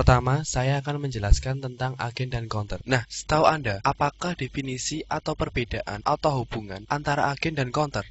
pertama, saya akan menjelaskan tentang agen dan counter. Nah, setahu Anda, apakah definisi atau perbedaan atau hubungan antara agen dan counter?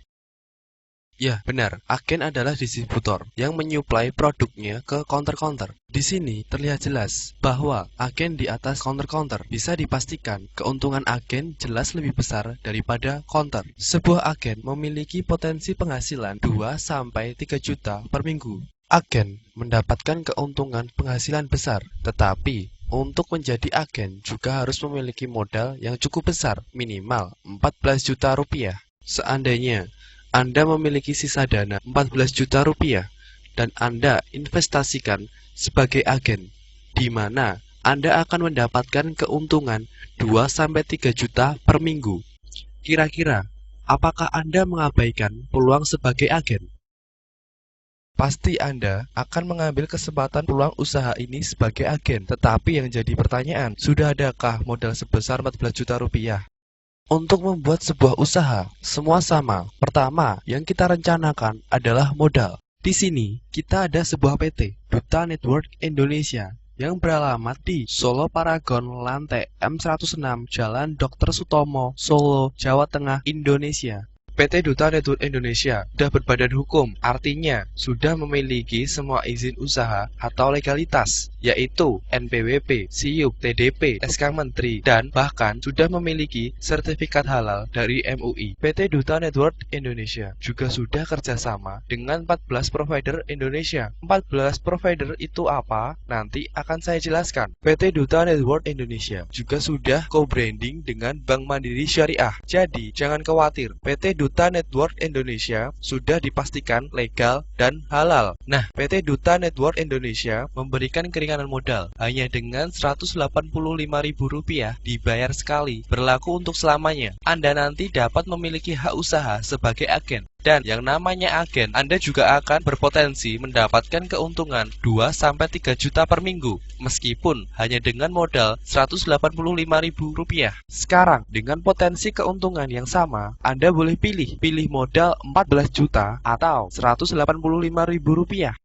Ya, benar. Agen adalah distributor yang menyuplai produknya ke counter-counter. Di sini terlihat jelas bahwa agen di atas counter-counter bisa dipastikan keuntungan agen jelas lebih besar daripada counter. Sebuah agen memiliki potensi penghasilan 2-3 juta per minggu. Agen mendapatkan keuntungan penghasilan besar, tetapi untuk menjadi agen juga harus memiliki modal yang cukup besar, minimal 14 juta rupiah. Seandainya Anda memiliki sisa dana 14 juta rupiah dan Anda investasikan sebagai agen, di mana Anda akan mendapatkan keuntungan 2-3 juta per minggu. Kira-kira, apakah Anda mengabaikan peluang sebagai agen? Pasti Anda akan mengambil kesempatan peluang usaha ini sebagai agen. Tetapi yang jadi pertanyaan, sudah adakah modal sebesar 14 juta rupiah? Untuk membuat sebuah usaha, semua sama. Pertama, yang kita rencanakan adalah modal. Di sini, kita ada sebuah PT, Duta Network Indonesia, yang beralamat di Solo Paragon Lantai M106, Jalan Dr. Sutomo, Solo, Jawa Tengah, Indonesia. PT Duta Network Indonesia sudah berbadan hukum, artinya sudah memiliki semua izin usaha atau legalitas, yaitu NPWP, SIUP, TDP, SK Menteri, dan bahkan sudah memiliki sertifikat halal dari MUI. PT Duta Network Indonesia juga sudah kerjasama dengan 14 provider Indonesia. 14 provider itu apa? Nanti akan saya jelaskan. PT Duta Network Indonesia juga sudah co-branding dengan Bank Mandiri Syariah. Jadi, jangan khawatir, PT Duta Network Indonesia sudah dipastikan legal dan halal. Nah, PT Duta Network Indonesia memberikan keringanan modal hanya dengan Rp185.000 dibayar sekali, berlaku untuk selamanya. Anda nanti dapat memiliki hak usaha sebagai agen. Dan yang namanya agen, Anda juga akan berpotensi mendapatkan keuntungan 2-3 juta per minggu, meskipun hanya dengan modal Rp185.000. Sekarang, dengan potensi keuntungan yang sama, Anda boleh pilih modal 14 juta atau Rp185.000.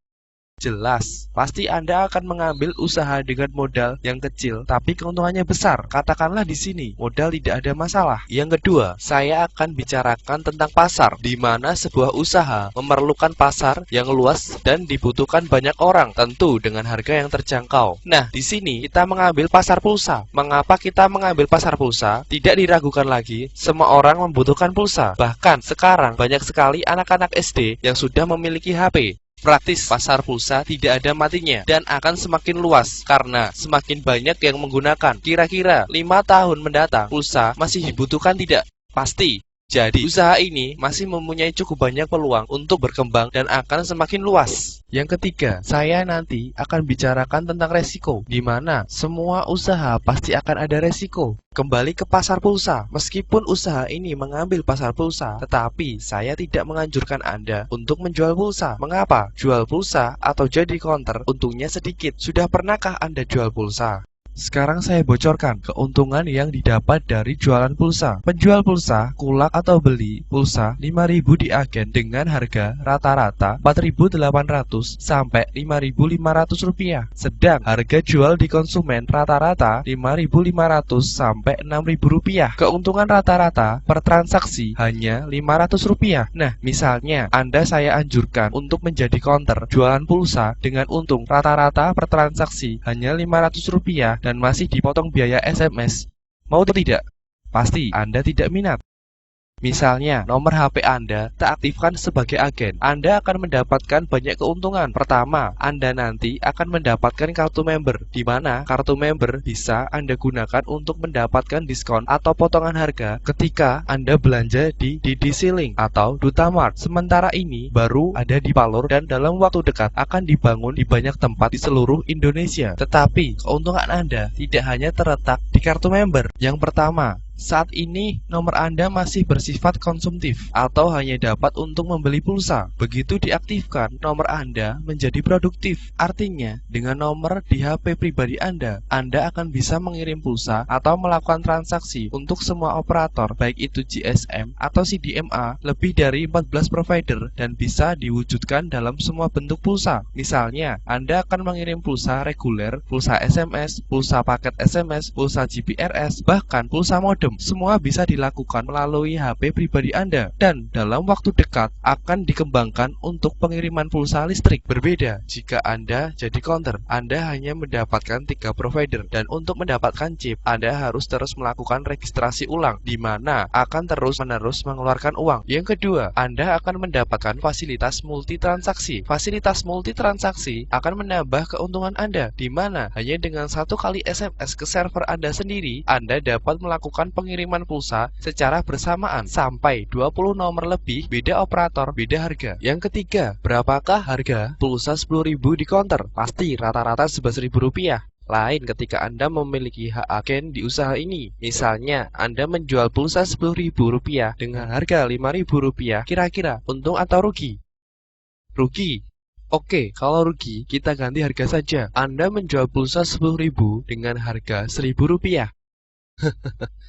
Jelas, pasti Anda akan mengambil usaha dengan modal yang kecil, tapi keuntungannya besar. Katakanlah di sini, modal tidak ada masalah. Yang kedua, saya akan bicarakan tentang pasar, di mana sebuah usaha memerlukan pasar yang luas dan dibutuhkan banyak orang, tentu dengan harga yang terjangkau. Nah, di sini kita mengambil pasar pulsa. Mengapa kita mengambil pasar pulsa? Tidak diragukan lagi, semua orang membutuhkan pulsa. Bahkan sekarang banyak sekali anak-anak SD yang sudah memiliki HP. Praktis, pasar pulsa tidak ada matinya dan akan semakin luas karena semakin banyak yang menggunakan. Kira-kira 5 tahun mendatang, pulsa masih dibutuhkan tidak? Pasti. Jadi, usaha ini masih mempunyai cukup banyak peluang untuk berkembang dan akan semakin luas. Yang ketiga, saya nanti akan bicarakan tentang resiko, di mana semua usaha pasti akan ada resiko. Kembali ke pasar pulsa, meskipun usaha ini mengambil pasar pulsa, tetapi saya tidak menganjurkan Anda untuk menjual pulsa. Mengapa? Jual pulsa atau jadi counter untungnya sedikit. Sudah pernahkah Anda jual pulsa? Sekarang saya bocorkan keuntungan yang didapat dari jualan pulsa. Penjual pulsa, kulak atau beli pulsa 5.000 di agen dengan harga rata-rata 4.800 sampai 5.500 rupiah. Sedang harga jual di konsumen rata-rata 5.500 sampai 6.000 rupiah. Keuntungan rata-rata per transaksi hanya 500 rupiah. Nah, misalnya Anda saya anjurkan untuk menjadi counter jualan pulsa dengan untung rata-rata per transaksi hanya 500 rupiah. Dan masih dipotong biaya SMS. Mau atau tidak? Pasti Anda tidak minat. Misalnya, nomor HP Anda tak aktifkan sebagai agen. Anda akan mendapatkan banyak keuntungan. Pertama, Anda nanti akan mendapatkan kartu member, di mana kartu member bisa Anda gunakan untuk mendapatkan diskon atau potongan harga ketika Anda belanja di DDC Link atau Duta Mart. Sementara ini baru ada di Palur dan dalam waktu dekat akan dibangun di banyak tempat di seluruh Indonesia. Tetapi, keuntungan Anda tidak hanya terletak di kartu member. Yang pertama, Saat ini, nomor Anda masih bersifat konsumtif atau hanya dapat untuk membeli pulsa. Begitu diaktifkan, nomor Anda menjadi produktif. Artinya, dengan nomor di HP pribadi Anda akan bisa mengirim pulsa atau melakukan transaksi untuk semua operator, baik itu GSM atau CDMA, lebih dari 14 provider dan bisa diwujudkan dalam semua bentuk pulsa. Misalnya, Anda akan mengirim pulsa reguler, pulsa SMS, pulsa paket SMS, pulsa GPRS, bahkan pulsa modem. Semua bisa dilakukan melalui HP pribadi Anda dan dalam waktu dekat akan dikembangkan untuk pengiriman pulsa listrik. Berbeda jika Anda jadi counter, Anda hanya mendapatkan 3 provider dan untuk mendapatkan chip Anda harus terus melakukan registrasi ulang di mana akan terus-menerus mengeluarkan uang. Yang kedua, Anda akan mendapatkan fasilitas multitransaksi. Fasilitas multitransaksi akan menambah keuntungan Anda di mana hanya dengan 1 kali SMS ke server Anda sendiri, Anda dapat melakukan pengiriman pulsa secara bersamaan sampai 20 nomor lebih, beda operator, beda harga. Yang ketiga, berapakah harga pulsa 10.000 di counter? Pasti rata-rata Rp11.000. Lain ketika Anda memiliki hak agen di usaha ini. Misalnya, Anda menjual pulsa Rp10.000 dengan harga Rp5.000, kira-kira untung atau rugi? Rugi. Oke, kalau rugi, kita ganti harga saja. Anda menjual pulsa 10.000 dengan harga Rp1.000.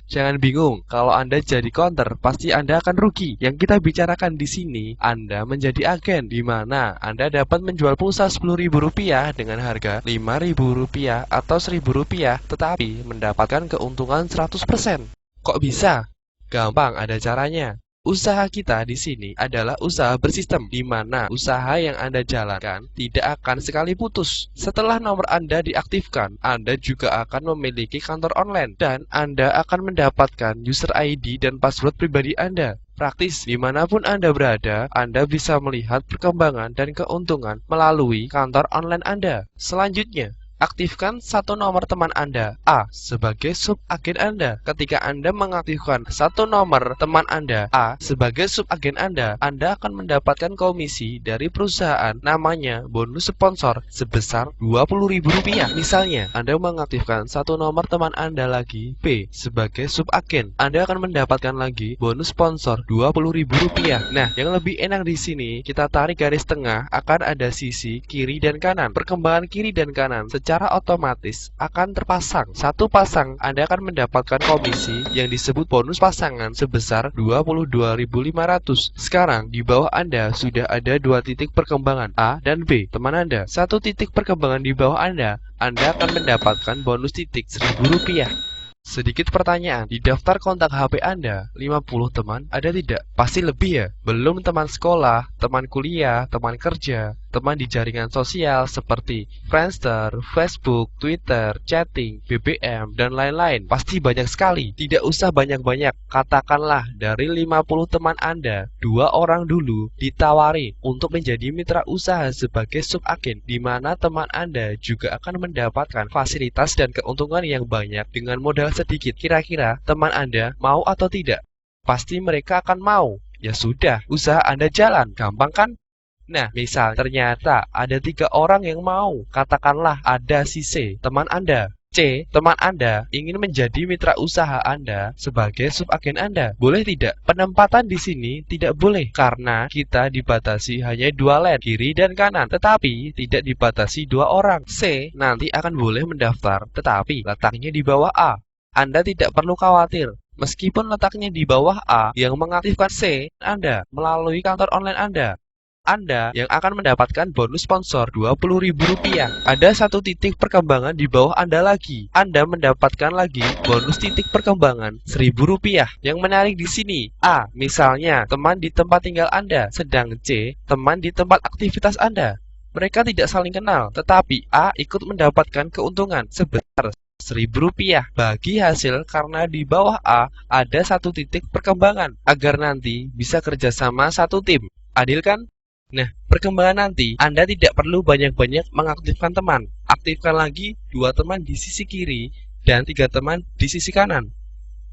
Jangan bingung, kalau Anda jadi counter, pasti Anda akan rugi. Yang kita bicarakan di sini, Anda menjadi agen, di mana Anda dapat menjual pulsa Rp10.000 dengan harga Rp5.000 atau Rp1.000, tetapi mendapatkan keuntungan 100%. Kok bisa? Gampang, ada caranya. Usaha kita di sini adalah usaha bersistem, di mana usaha yang Anda jalankan tidak akan sekali putus. Setelah nomor Anda diaktifkan, Anda juga akan memiliki kantor online dan Anda akan mendapatkan user ID dan password pribadi Anda. Praktis, dimanapun Anda berada, Anda bisa melihat perkembangan dan keuntungan melalui kantor online Anda. Selanjutnya, aktifkan satu nomor teman Anda, A, sebagai subagen Anda. Ketika Anda mengaktifkan satu nomor teman Anda, A, sebagai subagen Anda akan mendapatkan komisi dari perusahaan namanya bonus sponsor sebesar Rp20.000. Misalnya, Anda mengaktifkan satu nomor teman Anda lagi, B, sebagai subagen. Anda akan mendapatkan lagi bonus sponsor Rp20.000. Nah, yang lebih enak di sini, kita tarik garis tengah, akan ada sisi kiri dan kanan. Perkembangan kiri dan kanan secara otomatis akan terpasang. Satu pasang Anda akan mendapatkan komisi yang disebut bonus pasangan sebesar Rp22.500. Sekarang di bawah Anda sudah ada 2 titik perkembangan, A dan B, teman Anda. 1 titik perkembangan di bawah Anda akan mendapatkan bonus titik Rp1.000. Sedikit pertanyaan, di daftar kontak HP Anda, 50 teman ada tidak? Pasti lebih ya? Belum teman sekolah, teman kuliah, teman kerja, teman di jaringan sosial seperti Friendster, Facebook, Twitter, chatting, BBM, dan lain-lain. Pasti banyak sekali. Tidak usah banyak-banyak. Katakanlah dari 50 teman Anda, 2 orang dulu ditawari untuk menjadi mitra usaha sebagai subagen, di mana teman Anda juga akan mendapatkan fasilitas dan keuntungan yang banyak dengan modal sedikit. Kira-kira teman Anda mau atau tidak? Pasti mereka akan mau. Ya sudah, usaha Anda jalan. Gampang kan? Nah, misal ternyata ada 3 orang yang mau. Katakanlah ada si C, teman Anda. C, teman Anda ingin menjadi mitra usaha Anda sebagai subagen Anda. Boleh tidak? Penempatan di sini tidak boleh karena kita dibatasi hanya 2 lane, kiri dan kanan. Tetapi tidak dibatasi 2 orang. C nanti akan boleh mendaftar, tetapi letaknya di bawah A. Anda tidak perlu khawatir. Meskipun letaknya di bawah A, yang mengaktifkan C Anda melalui kantor online Anda yang akan mendapatkan bonus sponsor Rp20.000. Ada 1 titik perkembangan di bawah Anda lagi. Anda mendapatkan lagi bonus titik perkembangan Rp1.000. Yang menarik di sini, A, misalnya teman di tempat tinggal Anda, sedang C, teman di tempat aktivitas Anda. Mereka tidak saling kenal, tetapi A ikut mendapatkan keuntungan sebesar Rp1.000 bagi hasil karena di bawah A ada 1 titik perkembangan agar nanti bisa kerjasama 1 tim. Adil kan? Nah, perkembangan nanti Anda tidak perlu banyak-banyak mengaktifkan teman. Aktifkan lagi 2 teman di sisi kiri dan 3 teman di sisi kanan.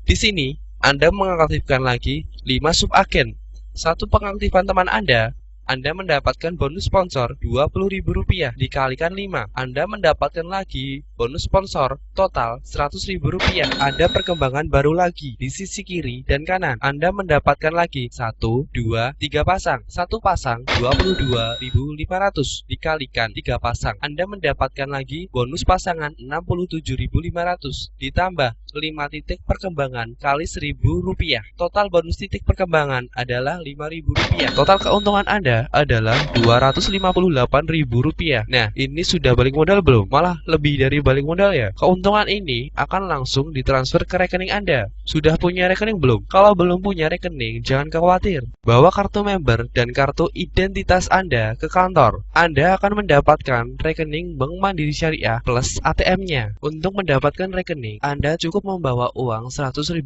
Di sini Anda mengaktifkan lagi 5 subagen. 1 pengaktifan teman Anda Anda mendapatkan bonus sponsor Rp20.000 dikalikan 5. Anda mendapatkan lagi bonus sponsor total Rp100.000. Ada perkembangan baru lagi di sisi kiri dan kanan. Anda mendapatkan lagi 1, 2, 3 pasang. Satu pasang Rp22.500 dikalikan 3 pasang. Anda mendapatkan lagi bonus pasangan Rp67.500 ditambah 5 titik perkembangan kali Rp1.000. Total bonus titik perkembangan adalah Rp5.000. Total keuntungan Anda adalah Rp258.000. Nah, ini sudah balik modal belum? Malah lebih dari balik modal ya. Keuntungan ini akan langsung ditransfer ke rekening Anda. Sudah punya rekening belum? Kalau belum punya rekening, jangan khawatir. Bawa kartu member dan kartu identitas Anda ke kantor. Anda akan mendapatkan rekening Bank Mandiri Syariah plus ATM-nya. Untuk mendapatkan rekening, Anda cukup membawa uang Rp100.000.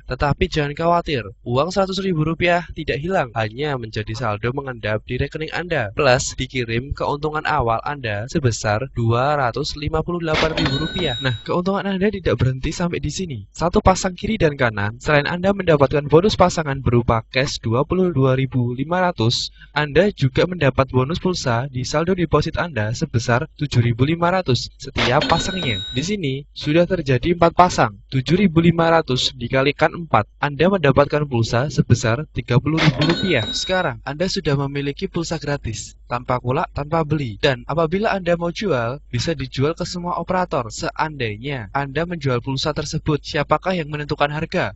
Tetapi jangan khawatir, uang Rp100.000 tidak hilang, hanya menjadi saldo mengendap di rekening Anda, plus dikirim keuntungan awal Anda sebesar Rp258.000. Nah, keuntungan Anda tidak berhenti sampai di sini. Satu pasang kiri dan kanan, selain Anda mendapatkan bonus pasangan berupa cash Rp22.500, Anda juga mendapat bonus pulsa di saldo deposit Anda sebesar Rp7.500 setiap pasangnya. Di sini sudah terjadi 4 pasang, Rp7.500 dikalikan 4, Anda mendapatkan pulsa sebesar Rp30.000. Sekarang Anda sudah memiliki pulsa gratis, tanpa kulak, tanpa beli. Dan apabila Anda mau jual, bisa dijual ke semua operator. Seandainya Anda menjual pulsa tersebut, siapakah yang menentukan harga?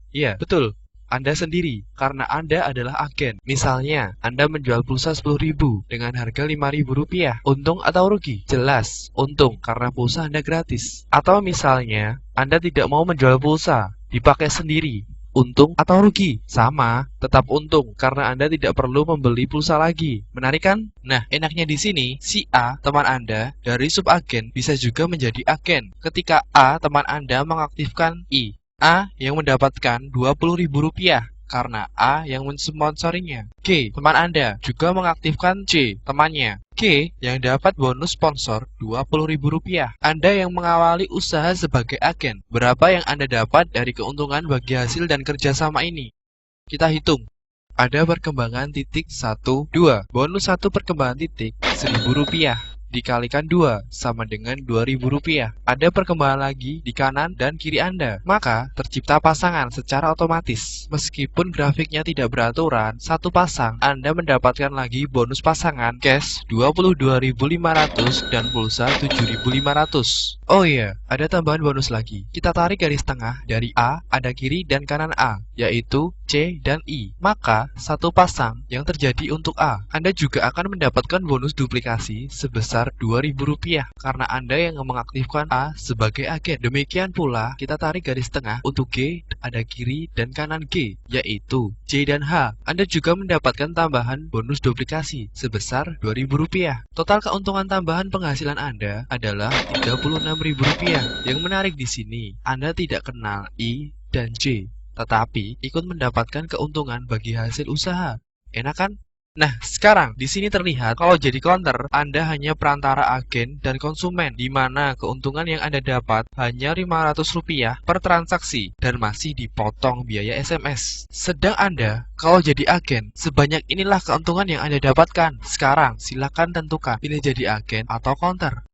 Iya, betul. Anda sendiri, karena Anda adalah agen. Misalnya, Anda menjual pulsa Rp10.000 dengan harga Rp5.000. Untung atau rugi? Jelas, untung karena pulsa Anda gratis. Atau misalnya, Anda tidak mau menjual pulsa, dipakai sendiri. Untung atau rugi? Sama, tetap untung karena Anda tidak perlu membeli pulsa lagi. Menarik kan? Nah, enaknya di sini, si A, teman Anda, dari subagen bisa juga menjadi agen. Ketika A, teman Anda, mengaktifkan I, A yang mendapatkan Rp20.000 karena A yang mensponsorinya. G, teman Anda, juga mengaktifkan C, temannya. G yang dapat bonus sponsor Rp20.000. Anda yang mengawali usaha sebagai agen, berapa yang Anda dapat dari keuntungan bagi hasil dan kerjasama ini? Kita hitung. Ada perkembangan titik 1, 2. Bonus 1 perkembangan titik Rp1.000 dikalikan 2 sama dengan Rp2.000. Ada perkembangan lagi di kanan dan kiri Anda. Maka tercipta pasangan secara otomatis. Meskipun grafiknya tidak beraturan, satu pasang Anda mendapatkan lagi bonus pasangan cash Rp22.500 dan pulsa Rp7.500. Oh iya, ada tambahan bonus lagi. Kita tarik garis tengah dari A, ada kiri dan kanan A, yaitu C dan I. Maka satu pasang yang terjadi untuk A, Anda juga akan mendapatkan bonus duplikasi sebesar Rp2.000 karena Anda yang mengaktifkan A sebagai agen. Demikian pula kita tarik garis tengah untuk G, ada kiri dan kanan G, yaitu C dan H. Anda juga mendapatkan tambahan bonus duplikasi sebesar Rp2.000. Total keuntungan tambahan penghasilan Anda adalah Rp36.000. Yang menarik di sini, Anda tidak kenal I dan J, tetapi ikut mendapatkan keuntungan bagi hasil usaha. Enak kan? Nah, sekarang di sini terlihat kalau jadi counter, Anda hanya perantara agen dan konsumen, di mana keuntungan yang Anda dapat hanya Rp500 per transaksi dan masih dipotong biaya SMS. Sedang Anda, kalau jadi agen, sebanyak inilah keuntungan yang Anda dapatkan. Sekarang, silakan tentukan pilih jadi agen atau counter.